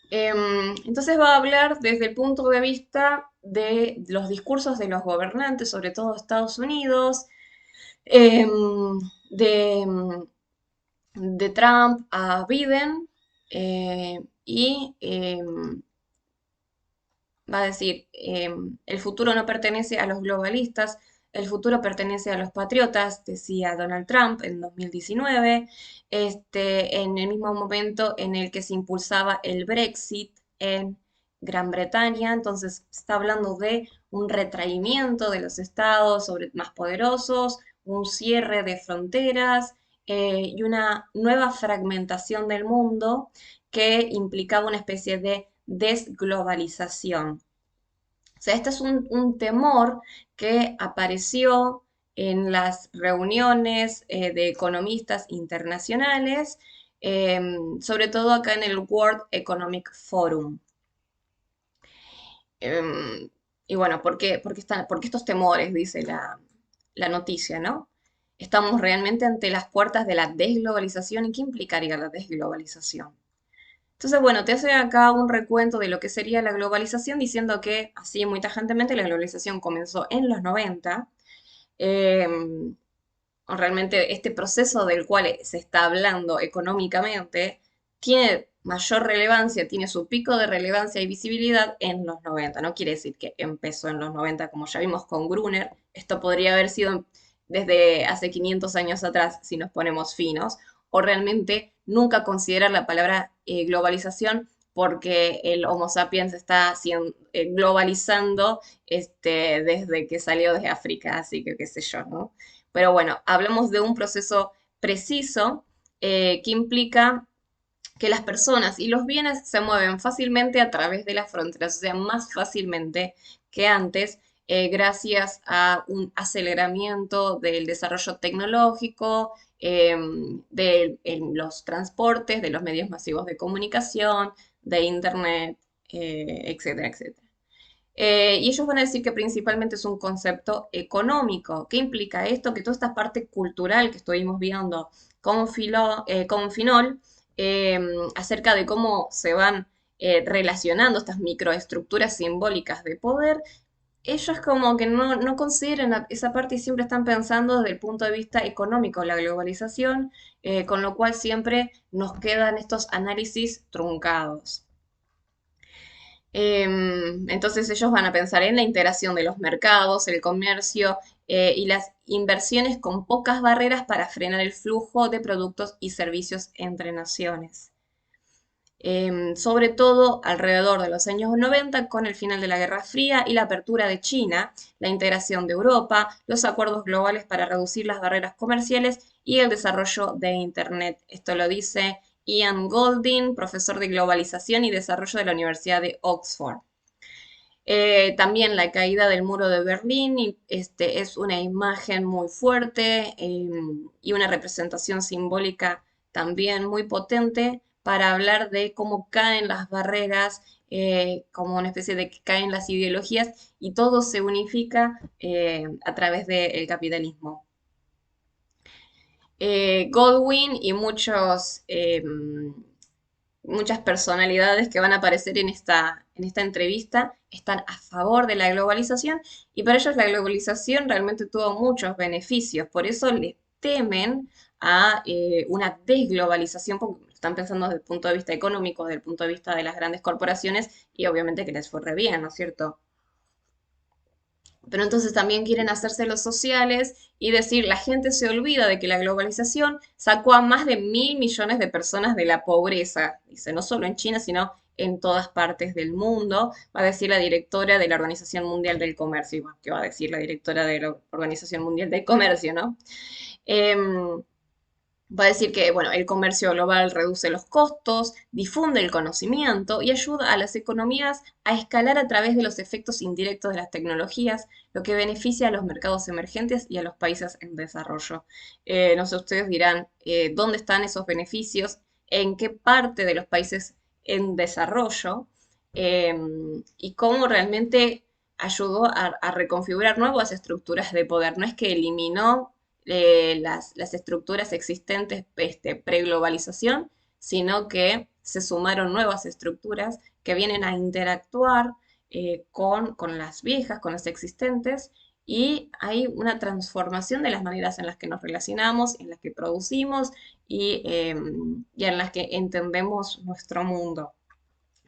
Entonces va a hablar desde el punto de vista de los discursos de los gobernantes, sobre todo Estados Unidos, em, de, de Trump a Biden, y va a decir, el futuro no pertenece a los globalistas, el futuro pertenece a los patriotas, decía Donald Trump en 2019, en el mismo momento en el que se impulsaba el Brexit en Gran Bretaña, entonces está hablando de un retraimiento de los estados sobre, más poderosos, un cierre de fronteras y una nueva fragmentación del mundo que implicaba una especie de desglobalización. O sea, este es un temor que apareció en las reuniones de economistas internacionales, sobre todo acá en el World Economic Forum. Em, y bueno, ¿por qué estos temores? Dice la noticia, ¿no? Estamos realmente ante las puertas de la desglobalización. ¿Y qué implicaría la desglobalización? Entonces, bueno, te hace acá un recuento de lo que sería la globalizazación, diciendo que, así muy tajantemente, la globalización comenzó en los 90. eh, Realmente este proceso del cual se está hablando económicamente tiene mayor relevancia, tiene su pico de relevancia y visibilidad en los 90. No quiere decir que empezó en los 90, como ya vimos con Gruner. Esto podría haber sido desde hace 500 años atrás, si nos ponemos finos, o realmente nunca considerar la palabra globalización porque el Homo sapiens está globalizando desde que salió de África, así que qué sé yo, ¿no? Pero bueno, hablamos de un proceso preciso que implica que las personas y los bienes se mueven fácilmente a través de las fronteras, o sea, más fácilmente que antes, gracias a un aceleramiento del desarrollo tecnológico, de los transportes, de los medios masivos de comunicación, de Internet, etcétera, etcétera. Y ellos van a decir que principalmente es un concepto económico. ¿Qué implica esto? Que toda esta parte cultural que estuvimos viendo con Finol, eh, acerca de cómo se van relacionando estas microestructuras simbólicas de poder, ellos como que no consideran esa parte y siempre están pensando desde el punto de vista económico la globalización, con lo cual siempre nos quedan estos análisis truncados. Entonces ellos van a pensar en la integración de los mercados, el comercio y las inversiones con pocas barreras para frenar el flujo de productos y servicios entre naciones. Sobre todo alrededor de los años 90, con el final de la Guerra Fría y la apertura de China, la integración de Europa, los acuerdos globales para reducir las barreras comerciales y el desarrollo de Internet. Esto lo dice Ian Goldin, profesor de globalización y desarrollo de la Universidad de Oxford. También la caída del muro de Berlín es una imagen muy fuerte y una representación simbólica también muy potente para hablar de cómo caen las barreras, como una especie de que caen las ideologías y todo se unifica a través del capitalismo. Godwin y muchas personalidades que van a aparecer en esta entrevista están a favor de la globalización y para ellos la globalización realmente tuvo muchos beneficios, por eso le temen a una desglobalización, porque están pensando desde el punto de vista económico, desde el punto de vista de las grandes corporaciones y obviamente que les fue re bien, ¿no es cierto? Pero entonces también quieren hacerse los sociales y decir, la gente se olvida de que la globalización sacó a más de 1.000 millones de personas de la pobreza. Dice, no solo en China, sino en todas partes del mundo, va a decir la directora de la Organización Mundial del Comercio, igual que va a decir la directora de la Organización Mundial del Comercio, ¿no? Em, Va a decir que, bueno, el comercio global reduce los costos, difunde el conocimiento y ayuda a las economías a escalar a través de los efectos indirectos de las tecnologías, lo que beneficia a los mercados emergentes y a los países en desarrollo. No sé, ustedes dirán, ¿dónde están esos beneficios? ¿En qué parte de los países en desarrollo? Eh, y cómo realmente ayudó a reconfigurar nuevas estructuras de poder. No es que eliminó las estructuras existentes pre-globalización, sino que se sumaron nuevas estructuras que vienen a interactuar con las viejas, con las existentes, y hay una transformación de las maneras en las que nos relacionamos, en las que producimos y en las que entendemos nuestro mundo.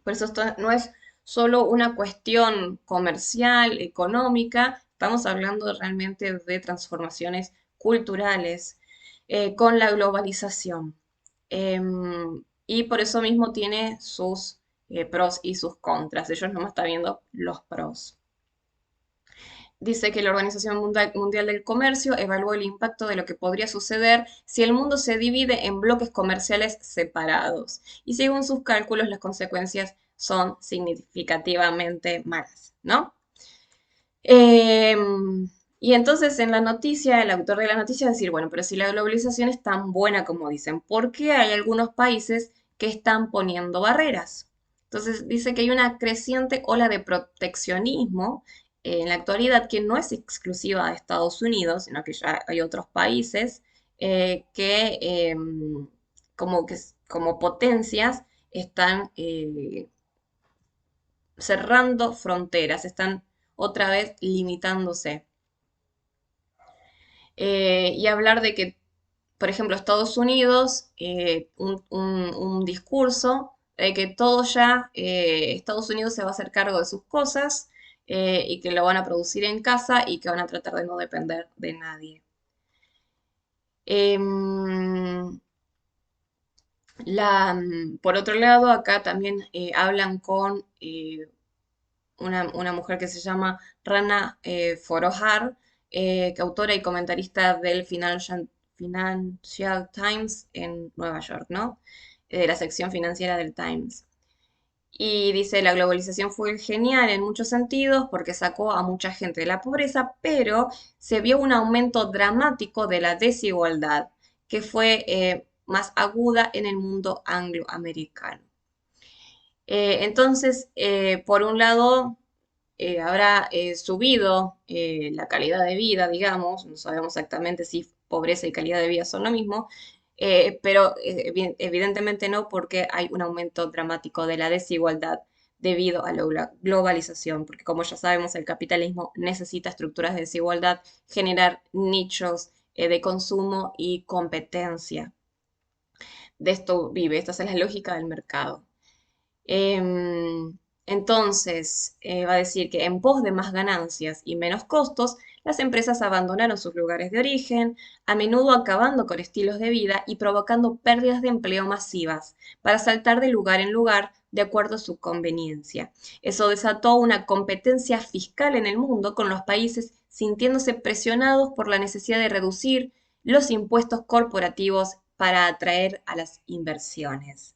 Por eso esto no es solo una cuestión comercial, económica, estamos hablando realmente de transformaciones culturales con la globalización. Y por eso mismo tiene sus pros y sus contras. Ellos nomás están viendo los pros. Dice que la Organización Mundial del Comercio evaluó el impacto de lo que podría suceder si el mundo se divide en bloques comerciales separados. Y según sus cálculos, las consecuencias son significativamente malas, ¿no? Y entonces en la noticia, el autor de la noticia va a decir, bueno, pero si la globalización es tan buena como dicen, ¿por qué hay algunos países que están poniendo barreras? Entonces dice que hay una creciente ola de proteccionismo en la actualidad que no es exclusiva de Estados Unidos, sino que ya hay otros países que como potencias están cerrando fronteras, están otra vez limitándose. Y hablar de que, por ejemplo, Estados Unidos, un discurso de que todo ya, Estados Unidos se va a hacer cargo de sus cosas y que lo van a producir en casa y que van a tratar de no depender de nadie. Em, por otro lado, acá también hablan con una mujer que se llama Rana Forohar, que autora y comentarista del Financial Times en Nueva York, ¿no? De la sección financiera del Times. Y dice, la globalización fue genial en muchos sentidos porque sacó a mucha gente de la pobreza, pero se vio un aumento dramático de la desigualdad, que fue más aguda en el mundo angloamericano. Entonces, por un lado, habrá subido la calidad de vida, digamos, no sabemos exactamente si pobreza y calidad de vida son lo mismo, pero evidentemente no porque hay un aumento dramático de la desigualdad debido a la globalización, porque como ya sabemos, el capitalismo necesita estructuras de desigualdad, generar nichos de consumo y competencia. De esto vive, esta es la lógica del mercado. Entonces, va a decir que en pos de más ganancias y menos costos, las empresas abandonaron sus lugares de origen, a menudo acabando con estilos de vida y provocando pérdidas de empleo masivas, para saltar de lugar en lugar de acuerdo a su conveniencia. Eso desató una competencia fiscal en el mundo, con los países sintiéndose presionados por la necesidad de reducir los impuestos corporativos para atraer a las inversiones.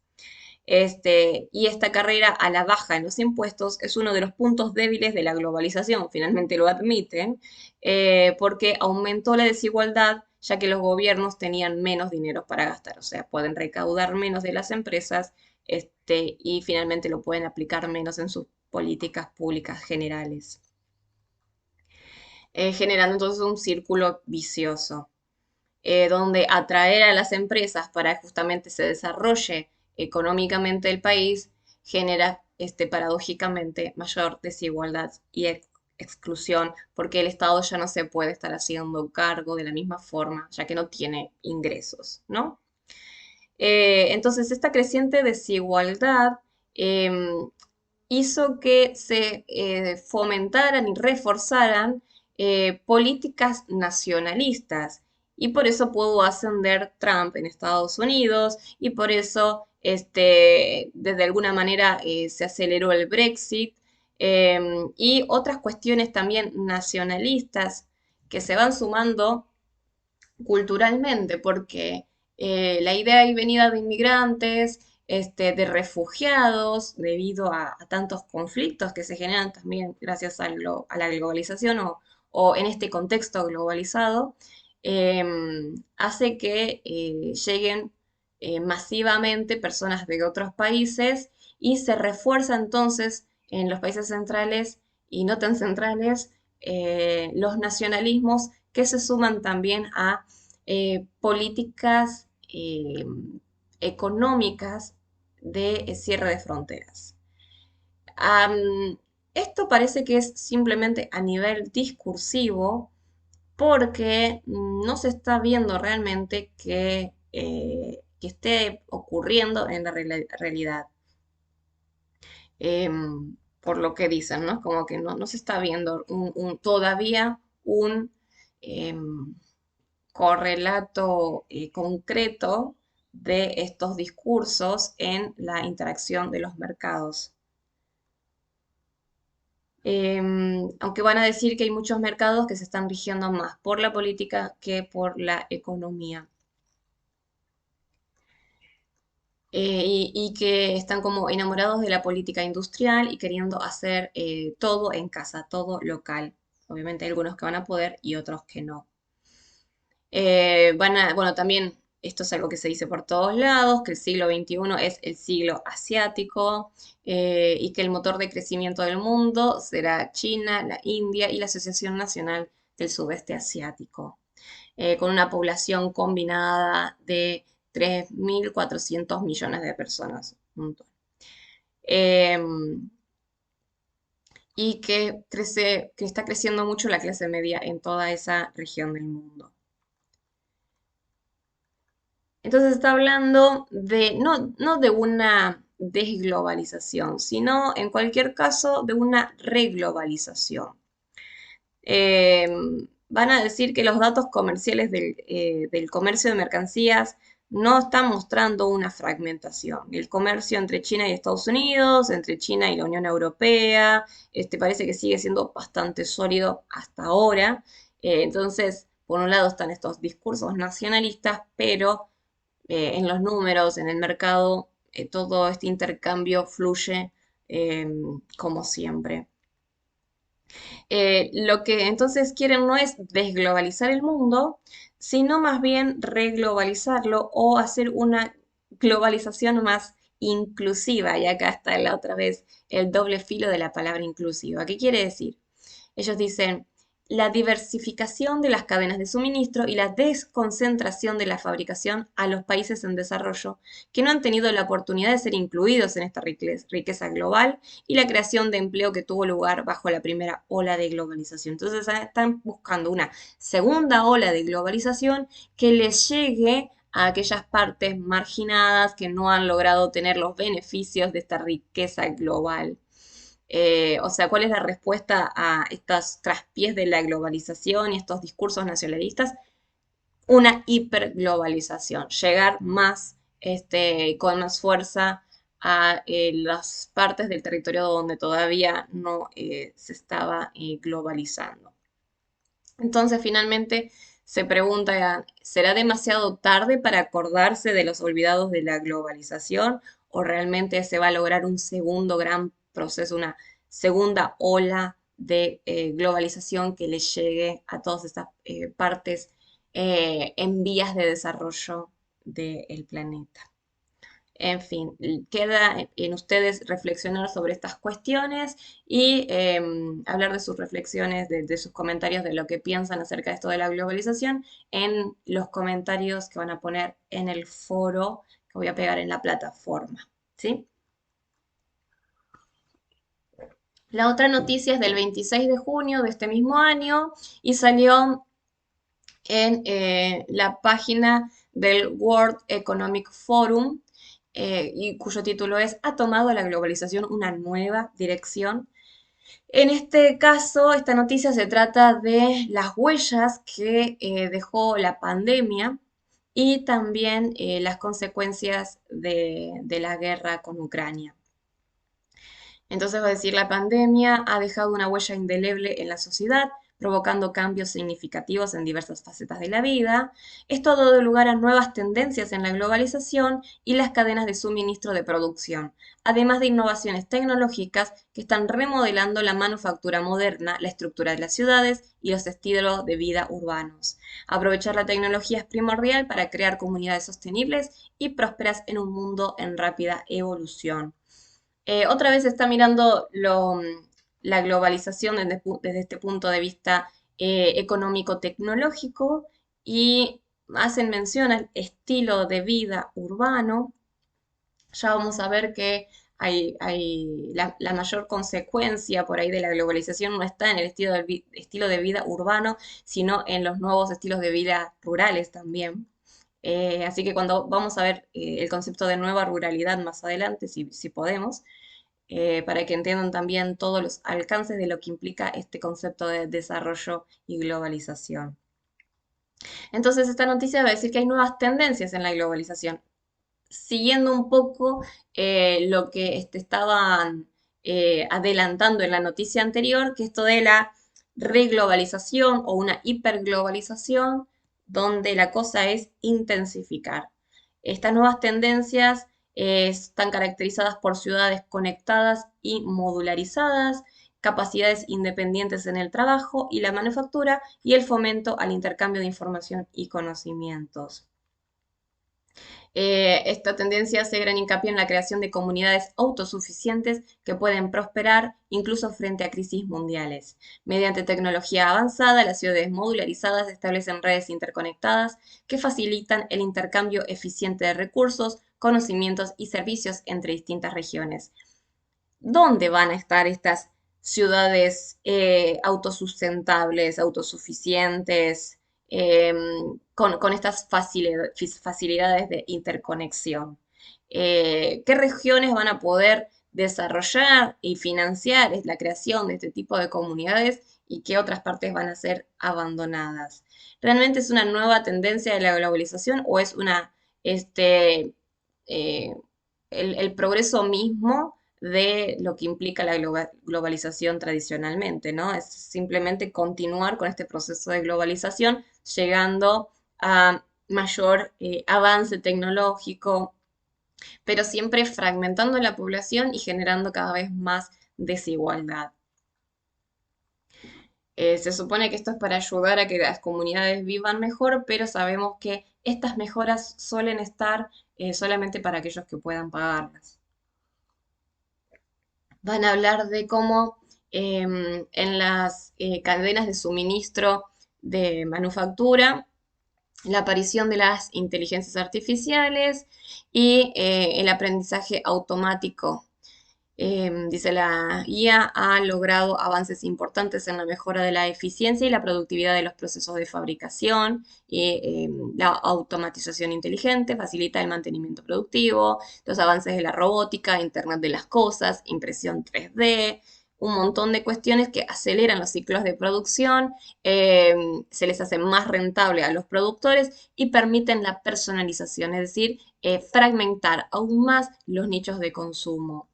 Y esta carrera a la baja en los impuestos es uno de los puntos débiles de la globalización, finalmente lo admiten, porque aumentó la desigualdad ya que los gobiernos tenían menos dinero para gastar, o sea, pueden recaudar menos de las empresas, y finalmente lo pueden aplicar menos en sus políticas públicas generales, generando entonces un círculo vicioso donde atraer a las empresas para que justamente se desarrolle económicamente el país genera paradójicamente mayor desigualdad y exclusión, porque el Estado ya no se puede estar haciendo cargo de la misma forma, ya que no tiene ingresos, ¿no? Entonces, esta creciente desigualdad hizo que se fomentaran y reforzaran políticas nacionalistas. Y por eso pudo ascender Trump en Estados Unidos y por eso desde alguna manera se aceleró el Brexit y otras cuestiones también nacionalistas que se van sumando culturalmente, porque la idea y venida de inmigrantes, de refugiados, debido a tantos conflictos que se generan también gracias a la globalización o en este contexto globalizado, hace que lleguen masivamente personas de otros países y se refuerza entonces en los países centrales y no tan centrales los nacionalismos que se suman también a políticas económicas de cierre de fronteras. Am, Esto parece que es simplemente a nivel discursivo porque no se está viendo realmente que esté ocurriendo en la realidad. Por lo que dicen, ¿no? Como que no se está viendo todavía un em, correlato concreto de estos discursos en la interacción de los mercados. Aunque van a decir que hay muchos mercados que se están rigiendo más por la política que por la economía. Y que están como enamorados de la política industrial y queriendo hacer todo en casa, todo local. Obviamente hay algunos que van a poder y otros que no. Bueno, también esto es algo que se dice por todos lados, que el siglo XXI es el siglo asiático y que el motor de crecimiento del mundo será China, la India y la Asociación Nacional del Sudeste Asiático, con una población combinada de 3.400 millones de personas. Un montón. Em, y que está creciendo mucho la clase media en toda esa región del mundo. Entonces está hablando de, no de una desglobalización, sino en cualquier caso de una reglobalización. Eh, Van a decir que los datos comerciales del comercio de mercancías no están mostrando una fragmentación. El comercio entre China y Estados Unidos, entre China y la Unión Europea, parece que sigue siendo bastante sólido hasta ahora. Entonces, por un lado están estos discursos nacionalistas, pero en los números, en el mercado, todo este intercambio fluye eh, como siempre. Lo que entonces quieren no es desglobalizar el mundo, sino más bien reglobalizarlo o hacer una globalización más inclusiva. Y acá está la otra vez el doble filo de la palabra inclusiva. ¿Qué quiere decir? Ellos dicen la diversificación de las cadenas de suministro y la desconcentración de la fabricación a los países en desarrollo que no han tenido la oportunidad de ser incluidos en esta riqueza global y la creación de empleo que tuvo lugar bajo la primera ola de globalización. Entonces están buscando una segunda ola de globalización que les llegue a aquellas partes marginadas que no han logrado tener los beneficios de esta riqueza global. O sea, ¿cuál es la respuesta a estos traspiés de la globalización y estos discursos nacionalistas? Una hiperglobalización, llegar más, con más fuerza a las partes del territorio donde todavía no se estaba globalizando. Entonces, finalmente se pregunta, ¿será demasiado tarde para acordarse de los olvidados de la globalización o realmente se va a lograr un segundo gran proceso, una segunda ola de globalización que le llegue a todas estas partes en vías de desarrollo del planeta? En fin, queda en ustedes reflexionar sobre estas cuestiones y hablar de sus reflexiones, de sus comentarios, de lo que piensan acerca de esto de la globalización en los comentarios que van a poner en el foro que voy a pegar en la plataforma. ¿Sí? La otra noticia es del 26 de junio de este mismo año y salió en la página del World Economic Forum, y cuyo título es ¿Ha tomado la globalización una nueva dirección? En este caso, esta noticia se trata de las huellas que dejó la pandemia y también las consecuencias de la guerra con Ucrania. Entonces va a decir, la pandemia ha dejado una huella indeleble en la sociedad, provocando cambios significativos en diversas facetas de la vida. Esto ha dado lugar a nuevas tendencias en la globalización y las cadenas de suministro de producción, además de innovaciones tecnológicas que están remodelando la manufactura moderna, la estructura de las ciudades y los estilos de vida urbanos. Aprovechar la tecnología es primordial para crear comunidades sostenibles y prósperas en un mundo en rápida evolución. Otra vez está mirando la globalización desde este punto de vista económico-tecnológico y hacen mención al estilo de vida urbano. Ya vamos a ver que la mayor consecuencia por ahí de la globalización no está en el estilo de vida urbano, sino en los nuevos estilos de vida rurales también. Así que cuando vamos a ver el concepto de nueva ruralidad más adelante, si podemos, para que entiendan también todos los alcances de lo que implica este concepto de desarrollo y globalización. Entonces, esta noticia va a decir que hay nuevas tendencias en la globalización, siguiendo un poco lo que estaban adelantando en la noticia anterior, que esto de la reglobalización o una hiperglobalización, donde la cosa es intensificar. Estas nuevas tendencias están caracterizadas por ciudades conectadas y modularizadas, capacidades independientes en el trabajo y la manufactura y el fomento al intercambio de información y conocimientos. Esta tendencia hace gran hincapié en la creación de comunidades autosuficientes que pueden prosperar incluso frente a crisis mundiales. Mediante tecnología avanzada, las ciudades modularizadas establecen redes interconectadas que facilitan el intercambio eficiente de recursos, conocimientos y servicios entre distintas regiones. ¿Dónde van a estar estas ciudades autosustentables, autosuficientes, con estas facilidades de interconexión? ¿Qué regiones van a poder desarrollar y financiar la creación de este tipo de comunidades y qué otras partes van a ser abandonadas? ¿Realmente es una nueva tendencia de la globalización o es eh, el progreso mismo de lo que implica la globalización tradicionalmente, ¿no? Es simplemente continuar con este proceso de globalización, llegando a mayor avance tecnológico, pero siempre fragmentando la población y generando cada vez más desigualdad. Se supone que esto es para ayudar a que las comunidades vivan mejor, pero sabemos que estas mejoras suelen estar solamente para aquellos que puedan pagarlas. Van a hablar de cómo en las cadenas de suministro de manufactura, la aparición de las inteligencias artificiales y el aprendizaje automático. Dice, la IA ha logrado avances importantes en la mejora de la eficiencia y la productividad de los procesos de fabricación y la automatización inteligente facilita el mantenimiento productivo, los avances de la robótica, Internet de las cosas, impresión 3D, un montón de cuestiones que aceleran los ciclos de producción, se les hace más rentable a los productores y permiten la personalización, es decir, fragmentar aún más los nichos de consumo.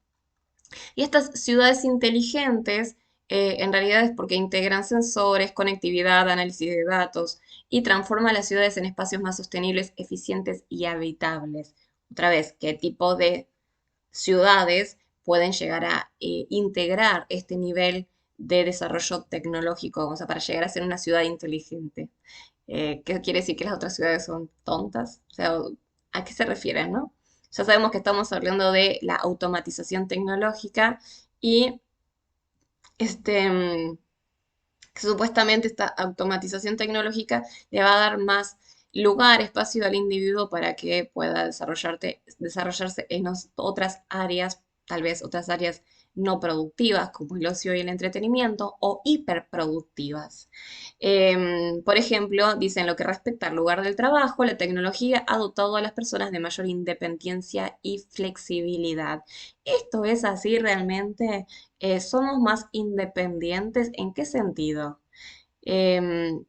Y estas ciudades inteligentes en realidad es porque integran sensores, conectividad, análisis de datos y transforman las ciudades en espacios más sostenibles, eficientes y habitables. Otra vez, ¿qué tipo de ciudades pueden llegar a integrar este nivel de desarrollo tecnológico, o sea, para llegar a ser una ciudad inteligente? ¿Qué quiere decir que las otras ciudades son tontas? O sea, ¿a qué se refieren, no? Ya sabemos que estamos hablando de la automatización tecnológica y este, que supuestamente esta automatización tecnológica le va a dar más lugar, espacio al individuo para que pueda desarrollarse en otras áreas, tal vez otras áreas no productivas, como el ocio y el entretenimiento, o hiperproductivas. Por ejemplo, dice en lo que respecta al lugar del trabajo, la tecnología ha dotado a las personas de mayor independencia y flexibilidad. ¿Esto es así realmente? ¿Somos más independientes? ¿En qué sentido?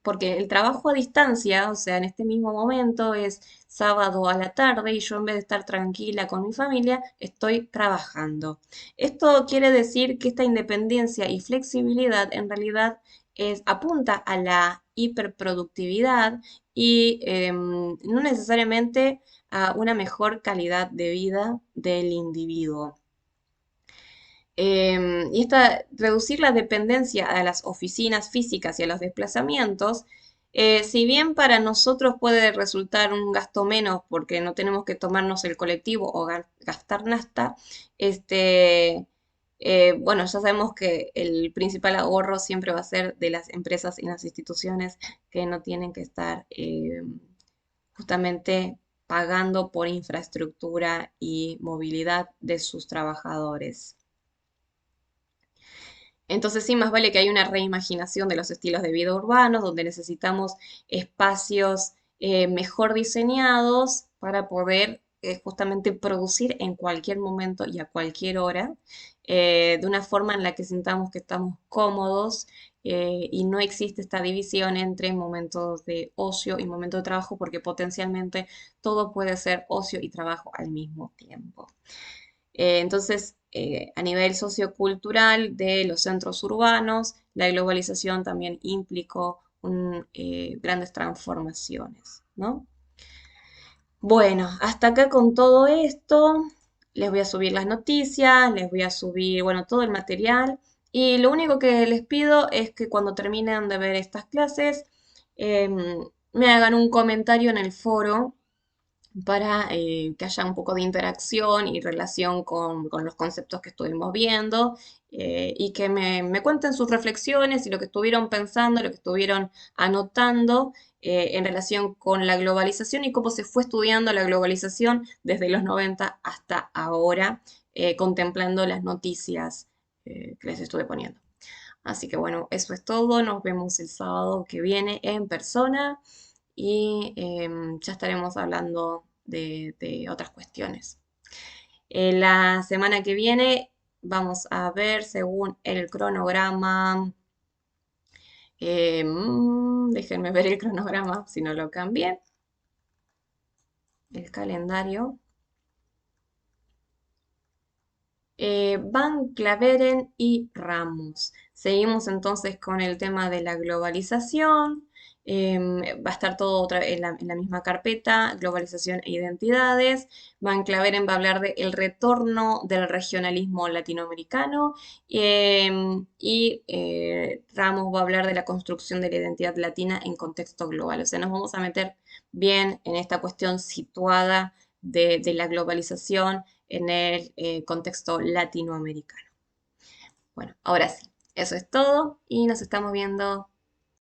Porque el trabajo a distancia, o sea, en este mismo momento es sábado a la tarde y yo en vez de estar tranquila con mi familia, estoy trabajando. Esto quiere decir que esta independencia y flexibilidad en realidad apunta a la hiperproductividad y no necesariamente a una mejor calidad de vida del individuo. Reducir la dependencia a las oficinas físicas y a los desplazamientos, si bien para nosotros puede resultar un gasto menos porque no tenemos que tomarnos el colectivo o gastar nafta, este, bueno, ya sabemos que el principal ahorro siempre va a ser de las empresas y las instituciones que no tienen que estar justamente pagando por infraestructura y movilidad de sus trabajadores. Entonces sí, más vale que hay una reimaginación de los estilos de vida urbanos, donde necesitamos espacios mejor diseñados para poder justamente producir en cualquier momento y a cualquier hora, de una forma en la que sintamos que estamos cómodos y no existe esta división entre momentos de ocio y momentos de trabajo, porque potencialmente todo puede ser ocio y trabajo al mismo tiempo. Entonces, a nivel sociocultural de los centros urbanos, la globalización también implicó grandes transformaciones, ¿no? Bueno, hasta acá con todo esto, les voy a subir las noticias, les voy a subir, bueno, todo el material. Y lo único que les pido es que cuando terminen de ver estas clases, me hagan un comentario en el foro para que haya un poco de interacción y relación con los conceptos que estuvimos viendo y que me cuenten sus reflexiones y lo que estuvieron pensando, lo que estuvieron anotando en relación con la globalización y cómo se fue estudiando la globalización desde los 90 hasta ahora, contemplando las noticias que les estuve poniendo. Así que bueno, eso es todo. Nos vemos el sábado que viene en persona y ya estaremos hablando de otras cuestiones. La semana que viene vamos a ver según el cronograma. Déjenme ver el cronograma si no lo cambié. El calendario. Van Claveren y Ramos. Seguimos entonces con el tema de la globalización. Va a estar todo otra vez en la misma carpeta, globalización e identidades. Van Claveren va a hablar del retorno del regionalismo latinoamericano y Ramos va a hablar de la construcción de la identidad latina en contexto global. O sea, nos vamos a meter bien en esta cuestión situada de la globalización en el contexto latinoamericano. Bueno, ahora sí, eso es todo y nos estamos viendo